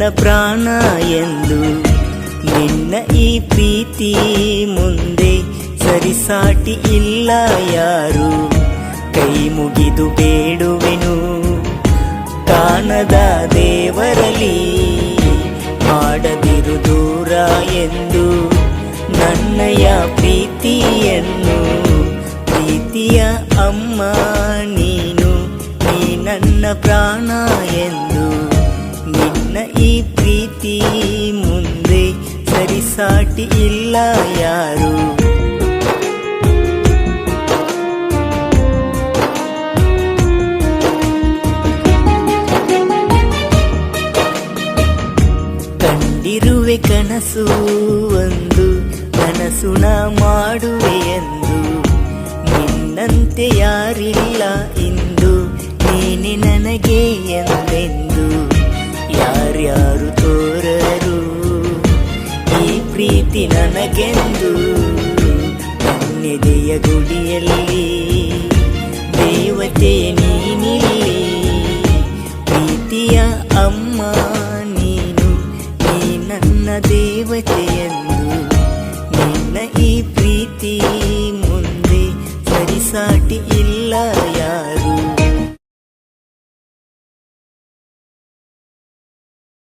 ಪ್ರಾಣ ಎಂದು. ನಿನ್ನ ಈ ಪ್ರೀತಿ ಮುಂದೆ ಸರಿಸಾಟಿ ಇಲ್ಲ ಯಾರು. ಕೈ ಮುಗಿದು ಬೇಡುವೆನು ಕಾಣದ ದೇವರಲಿ, ಮಾಡದಿರು ದೂರ ಎಂದು ನನ್ನಯ ಪ್ರೀತಿಯನ್ನು. ಪ್ರೀತಿಯ ಅಮ್ಮ ನೀನು, ನೀ ನನ್ನ ಪ್ರಾಣ ಎಂದು. ನಿನ್ನ ಈ ಪ್ರೀತಿ ಮುಂದೆ ಸರಿಸಾಟಿ ಇಲ್ಲ ಯಾರು. ಕಂಡಿರುವೆ ಕನಸು ಒಂದು, ಕನಸು ನಾ ಮಾಡುವೆ ಎಂದು. ನಿನ್ನಂತೆ ಯಾರಿಲ್ಲ ಇಂದು, ನೀನೆ ನನಗೆ ಎಂದೆಂದು. ಯಾರ್ಯಾರು ತೋರರು ಈ ಪ್ರೀತಿ ನನಗೆಂದು. ನನ್ನೆದೆಯ ಗುಡಿಯಲ್ಲಿ ದೇವತೆಯ ನೀನಿಲ್ಲಿ. ಪ್ರೀತಿಯ ಅಮ್ಮ ನೀನು, ನೀ ನನ್ನ ದೇವತೆಯೆಂದು. ನಿನ್ನ ಈ ಪ್ರೀತಿ ಮುಂದೆ ಸರಿಸಾಟಿ ಇಲ್ಲ